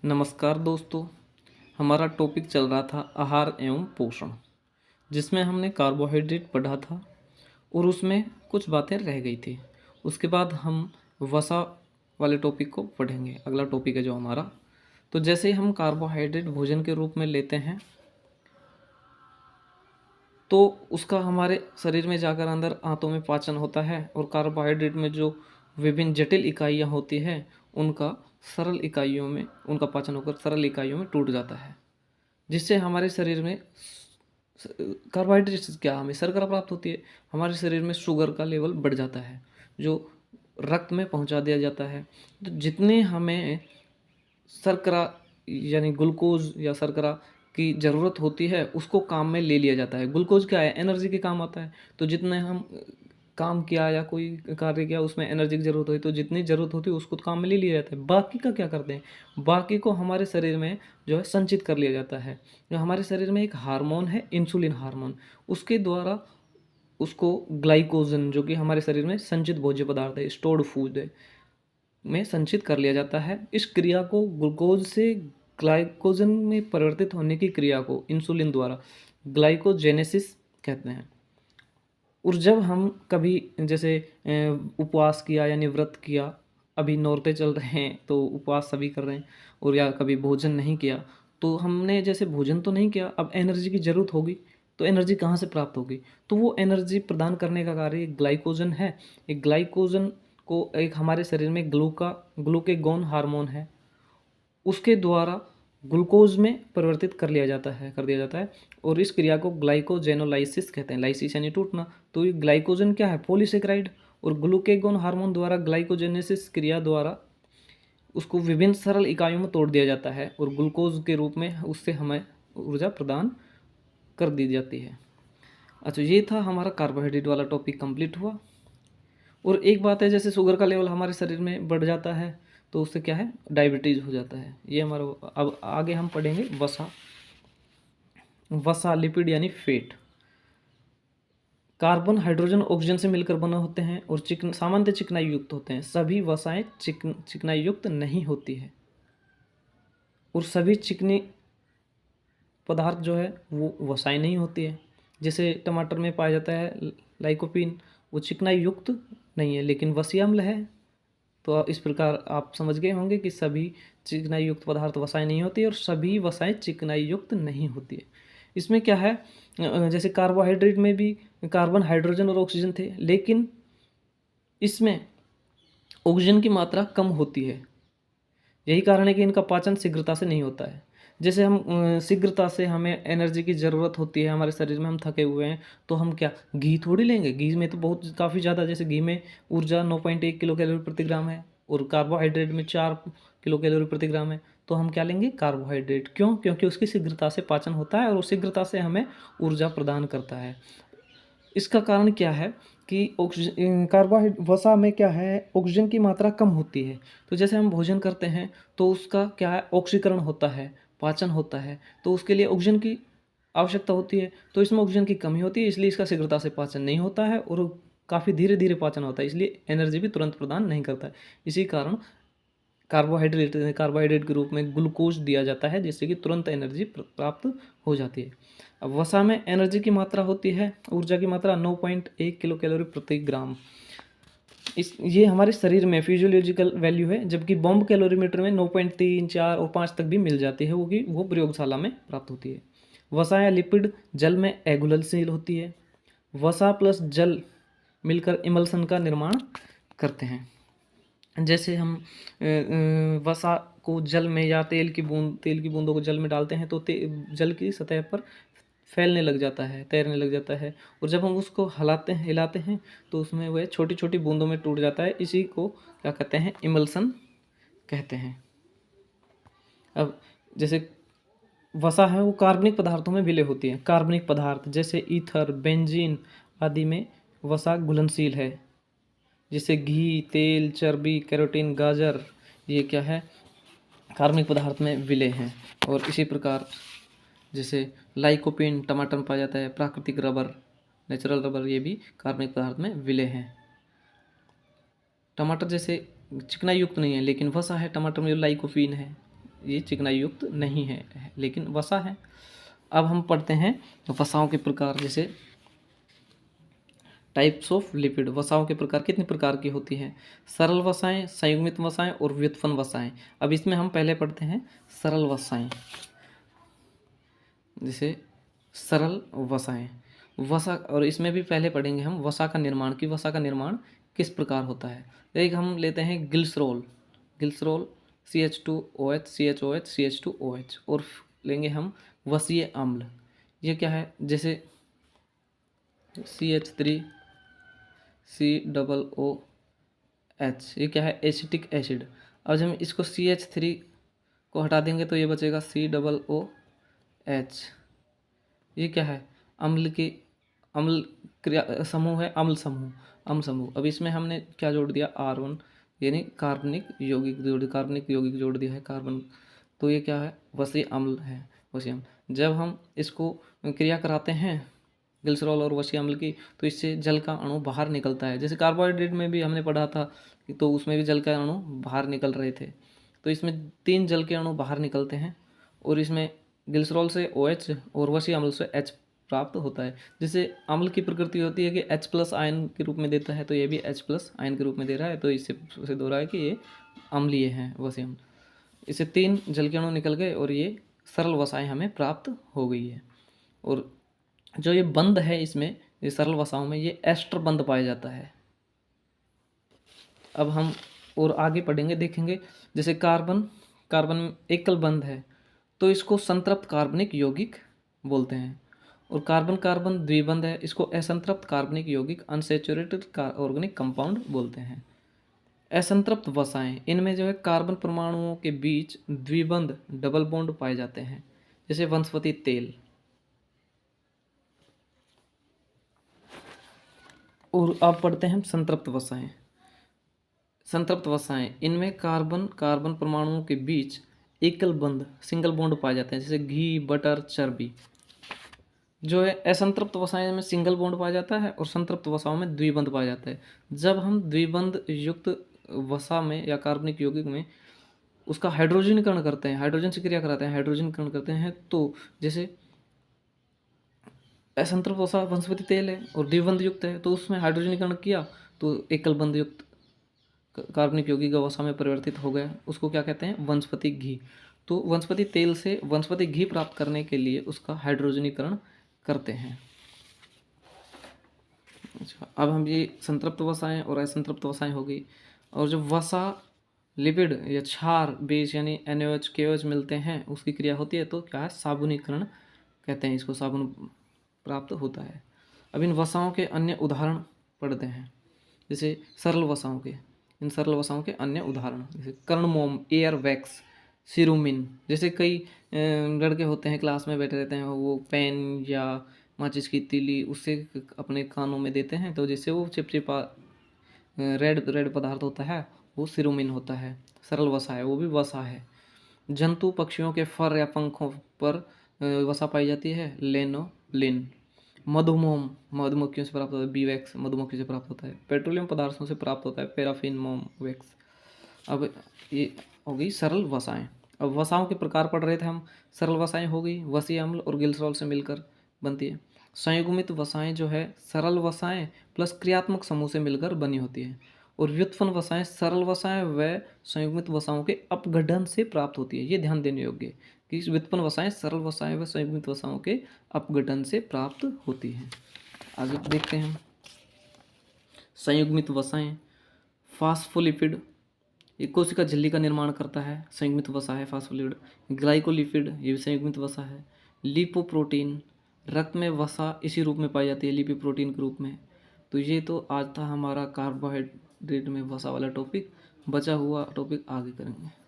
नमस्कार दोस्तों। हमारा टॉपिक चल रहा था आहार एवं पोषण, जिसमें हमने कार्बोहाइड्रेट पढ़ा था और उसमें कुछ बातें रह गई थी। उसके बाद हम वसा वाले टॉपिक को पढ़ेंगे। अगला टॉपिक है जो हमारा। तो जैसे ही हम कार्बोहाइड्रेट भोजन के रूप में लेते हैं तो उसका हमारे शरीर में जाकर अंदर आंतों में पाचन होता है और कार्बोहाइड्रेट में जो विभिन्न जटिल इकाइयाँ होती हैं उनका सरल इकाइयों में उनका पाचन होकर सरल इकाइयों में टूट जाता है, जिससे हमारे शरीर में कार्बोहाइड्रेट से क्या हमें शर्करा प्राप्त होती है। हमारे शरीर में शुगर का लेवल बढ़ जाता है जो रक्त में पहुंचा दिया जाता है। तो जितने हमें शर्करा यानी ग्लूकोज या शर्करा की ज़रूरत होती है उसको काम में ले लिया जाता है। ग्लूकोज क्या है? एनर्जी के काम आता है। तो जितने हम काम किया या कोई कार्य किया उसमें एनर्जी की ज़रूरत हुई तो जितनी ज़रूरत होती है उसको तो काम में ले लिया जाता है। बाकी का क्या करते हैं? बाकी को हमारे शरीर में जो है संचित कर लिया जाता है। जो हमारे शरीर में एक हार्मोन है इंसुलिन हार्मोन, उसके द्वारा उसको ग्लाइकोजन जो कि हमारे शरीर में संचित भोज्य पदार्थ है, स्टोर्ड फूड है, में संचित कर लिया जाता है। इस क्रिया को ग्लूकोज से ग्लाइकोजन में परिवर्तित होने की क्रिया को इंसुलिन द्वारा ग्लाइकोजेनेसिस कहते हैं। और जब हम कभी जैसे उपवास किया यानी व्रत किया, अभी नौरते चल रहे हैं तो उपवास सभी कर रहे हैं, और या कभी भोजन नहीं किया तो हमने जैसे भोजन तो नहीं किया, अब एनर्जी की ज़रूरत होगी तो एनर्जी कहाँ से प्राप्त होगी? तो वो एनर्जी प्रदान करने का कार्य ग्लाइकोजन है। एक ग्लाइकोजन को एक हमारे शरीर में ग्लूकेगॉन हार्मोन है, उसके द्वारा ग्लूकोज में परिवर्तित कर दिया जाता है और इस क्रिया को ग्लाइकोजेनोलाइसिस कहते हैं। लाइसिस यानी टूटना। तो ये ग्लाइकोजन क्या है? पॉलीसेकेराइड। और ग्लूकेगॉन हार्मोन द्वारा ग्लाइकोजेनेसिस क्रिया द्वारा उसको विभिन्न सरल इकाइयों में तोड़ दिया जाता है और ग्लूकोज के रूप में उससे हमें ऊर्जा प्रदान कर दी जाती है। अच्छा, ये था हमारा कार्बोहाइड्रेट वाला टॉपिक कंप्लीट हुआ। और एक बात है, जैसे शुगर का लेवल हमारे शरीर में बढ़ जाता है तो उससे क्या है? डायबिटीज़ हो जाता है। ये हमारा। अब आगे हम पढ़ेंगे वसा। वसा लिपिड यानी फैट। कार्बन हाइड्रोजन ऑक्सीजन से मिलकर बने होते हैं और सामान्य चिकनाई युक्त होते हैं। सभी वसाएं चिकनाई युक्त नहीं होती है और सभी चिकनी पदार्थ जो है वो वसाएं नहीं होती है। जैसे टमाटर में पाया जाता है लाइकोपीन, वो चिकनाई युक्त नहीं है लेकिन वसीय अम्ल है। तो इस प्रकार आप समझ गए होंगे कि सभी चिकनाई युक्त पदार्थ वसाएं नहीं होती और सभी वसाएं चिकनाई युक्त नहीं होती है। इसमें क्या है, जैसे कार्बोहाइड्रेट में भी कार्बन हाइड्रोजन और ऑक्सीजन थे, लेकिन इसमें ऑक्सीजन की मात्रा कम होती है। यही कारण है कि इनका पाचन शीघ्रता से नहीं होता है। जैसे हम शीघ्रता से हमें एनर्जी की ज़रूरत होती है हमारे शरीर में, हम थके हुए हैं तो हम क्या घी थोड़ी लेंगे? घी में तो बहुत काफ़ी ज़्यादा, जैसे घी में ऊर्जा 9.1 किलो कैलोरी प्रति ग्राम है और कार्बोहाइड्रेट में 4 किलो कैलोरी प्रति ग्राम है। तो हम क्या लेंगे? कार्बोहाइड्रेट। क्यों? क्योंकि उसकी शीघ्रता से पाचन होता है और उस शीघ्रता से हमें ऊर्जा प्रदान करता है। इसका कारण क्या है कि ऑक्सीजन वसा में क्या है, ऑक्सीजन की मात्रा कम होती है। तो जैसे हम भोजन करते हैं तो उसका क्या है, ऑक्सीकरण होता है, पाचन होता है, तो उसके लिए ऑक्सीजन की आवश्यकता होती है। तो इसमें ऑक्सीजन की कमी होती है, इसलिए इसका शीघ्रता से पाचन नहीं होता है और काफ़ी धीरे धीरे पाचन होता है, इसलिए एनर्जी भी तुरंत प्रदान नहीं करता है। इसी कारण कार्बोहाइड्रेट के रूप में ग्लूकोज दिया जाता है जिससे कि तुरंत एनर्जी प्राप्त हो जाती है। अब वसा में एनर्जी की मात्रा होती है, ऊर्जा की मात्रा 9.1 किलो कैलोरी प्रति ग्राम। ये हमारे शरीर में फिजियोलॉजिकल वैल्यू है, जबकि बॉम्ब कैलोरीमीटर में 9.3, 4 और 5 तक भी मिल जाती है, वो प्रयोगशाला में प्राप्त होती है। वसा या लिपिड जल में घुलनशील होती है। वसा प्लस जल मिलकर इमल्सन का निर्माण करते हैं। जैसे हम वसा को जल में या तेल की बूंदों को जल में डालते हैं तो जल की सतह पर फैलने लग जाता है, तैरने लग जाता है, और जब हम उसको हिलाते हैं तो उसमें वह छोटी छोटी बूंदों में टूट जाता है। इसी को क्या कहते हैं? इमल्सन कहते हैं। अब जैसे वसा है वो कार्बनिक पदार्थों में विलय होती है। कार्बनिक पदार्थ जैसे ईथर, बेंजीन आदि में वसा घुलनशील है। जैसे घी, तेल, चर्बी, कैरोटीन, गाजर, ये क्या है? कार्बनिक पदार्थ में विलय हैं। और इसी प्रकार जैसे लाइकोपीन टमाटर में पाया जाता है, प्राकृतिक रबर, नेचुरल रबर, ये भी कार्बनिक पदार्थ में विलय हैं। टमाटर जैसे चिकनाई युक्त नहीं है लेकिन वसा है टमाटर में, जो लाइकोपीन है, ये चिकनाई युक्त नहीं है, लेकिन वसा है। अब हम पढ़ते हैं वसाओं के प्रकार, जैसे टाइप्स ऑफ लिपिड। वसाओं के प्रकार कितने प्रकार की होती हैं? सरल वसाएं, संयुग्मित वसाएं और व्युत्पन्न वसाएं। अब इसमें हम पहले पढ़ते हैं सरल वसाएं। जैसे सरल वसाएं, वसा, और इसमें भी पहले पढ़ेंगे हम वसा का निर्माण, कि वसा का निर्माण किस प्रकार होता है। एक हम लेते हैं glycerol, glycerol CH2OH CHOH CH2OH, और लेंगे हम वसीय अम्ल। ये क्या है? जैसे CH3 COOH, ये क्या है? Acetic acid. अब जब हम इसको CH3 को हटा देंगे तो ये बचेगा COOH। ये क्या है? अम्ल की अम्ल क्रिया समूह है, अम्ल समूह, अम्ल समूह। अब इसमें हमने क्या जोड़ दिया? R1, यानी कार्बनिक यौगिक जोड़ दिया है, कार्बन। तो ये क्या है? वसीय अम्ल है, वसीय अम्ल। जब हम इसको क्रिया कराते हैं ग्लिसरॉल और वसीय अम्ल की, तो इससे जल का अणु बाहर निकलता है। जैसे कार्बोहाइड्रेट में भी हमने पढ़ा था, तो उसमें भी जल के अणु बाहर निकल रहे थे। तो इसमें 3 जल के अणु बाहर निकलते हैं, और इसमें ग्लिसरॉल से OH और वसीय अम्ल से H प्राप्त होता है। जैसे अम्ल की प्रकृति होती है कि H+ आयन के रूप में देता है, तो ये भी H+ आयन के रूप में दे रहा है, तो इससे सिद्ध हो रहा है कि ये अम्लीय है, वसीय अम्ल। इससे 3 जल के अणु निकल गए और ये सरल वसाएं हमें प्राप्त हो गई है। और जो ये बंध है इसमें, ये सरल वसाओं में, ये एस्टर बंध पाया जाता है। अब हम और आगे पढ़ेंगे, देखेंगे। जैसे कार्बन एकल बंध है, तो इसको संतृप्त कार्बनिक यौगिक बोलते हैं। और कार्बन कार्बन द्विबंध है, इसको असंतृप्त कार्बनिक यौगिक अनसैचुरेटेड ऑर्गेनिक कंपाउंड बोलते हैं। असंतृप्त वसाएं, इनमें जो है कार्बन परमाणुओं के बीच द्विबंध डबल बॉन्ड पाए जाते हैं, जैसे वनस्पति तेल। और अब पढ़ते हैं हम संतृप्त वसाएं। संतृप्त वसाएं, इनमें कार्बन कार्बन परमाणुओं के बीच एकल बंध सिंगल बॉन्ड पाए जाते हैं, जैसे घी, बटर, चर्बी। जो है असंतृप्त वसाएं में सिंगल बॉन्ड पाया जाता है, और संतृप्त वसाओं में द्विबंध पाया जाता है। जब हम द्विबंध युक्त वसा में या कार्बनिक यौगिक में उसका हाइड्रोजनीकरण करते हैं, हाइड्रोजन से क्रिया कराते हैं, हाइड्रोजनीकरण करते हैं, तो जैसे असंतृप्त वसा वनस्पति तेल है और द्विबंध युक्त है, तो उसमें हाइड्रोजनीकरण किया तो एकल बंध युक्त कार्बनिक यौगिक वसा में परिवर्तित हो गया, उसको क्या कहते हैं? वनस्पति घी। तो वनस्पति तेल से वनस्पति घी प्राप्त करने के लिए उसका हाइड्रोजनीकरण करते हैं। अच्छा, अब हम ये संतृप्त वसाएं और असंतृप्त वसाएं हो गई। और जो वसा लिपिड या क्षार बेस यानी NaOH KOH मिलते हैं, उसकी क्रिया होती है, तो क्या है? साबुनीकरण कहते हैं इसको, साबुन प्राप्त होता है। अब इन वसाओं के अन्य उदाहरण पढ़ते हैं, जैसे सरल वसाओं के। इन सरल वसाओं के अन्य उदाहरण, जैसे कर्णमोम, एयर वैक्स, सिरुमिन। जैसे कई लड़के होते हैं क्लास में बैठे रहते हैं, वो पेन या माचिस की तीली उससे अपने कानों में देते हैं, तो जिससे वो चिपचिपा रेड रेड पदार्थ होता है, वो सिरुमिन होता है, सरल वसा है, वो भी वसा है। जंतु पक्षियों के फर या पंखों पर वसा पाई जाती है, लेनोलिन। मधुमोम, मधुमक्खियों से प्राप्त होता है, बी वैक्स मधुमक्खी से प्राप्त होता है। पेट्रोलियम पदार्थों से प्राप्त होता है, पैराफिन मोम वैक्स। अब ये हो गई सरल वसाएं। अब वसाओं के प्रकार पढ़ रहे थे हम। सरल वसाएं हो गई, वसीय अम्ल और ग्लिसरॉल से मिलकर बनती है। संयुग्मित वसाएं जो है सरल वसाएं प्लस क्रियात्मक समूह से मिलकर बनी होती है। और व्युत्पन्न वसाएं सरल वसाएं व संयुग्मित वसाओं के अपघटन से प्राप्त होती है। ये ध्यान देने योग्य है कि व्युत्पन्न वसाएं सरल वसाएं व संयुग्मित वसाओं के अपघटन से प्राप्त होती हैं। आगे देखते हैं हम संयुग्मित वसाएं। फास्फोलिपिड, ये कोशिका झिल्ली का निर्माण करता है, संयुग्मित वसा है फास्फोलिपिड। ग्लाइकोलिपिड, ये भी संयुग्मित वसा है। लिपोप्रोटीन, रक्त में वसा इसी रूप में पाई जाती है, लिपोप्रोटीन के रूप में। तो ये तो आज था हमारा कार्बोहाइड्रेट में वसा वाला टॉपिक। बचा हुआ टॉपिक आगे करेंगे।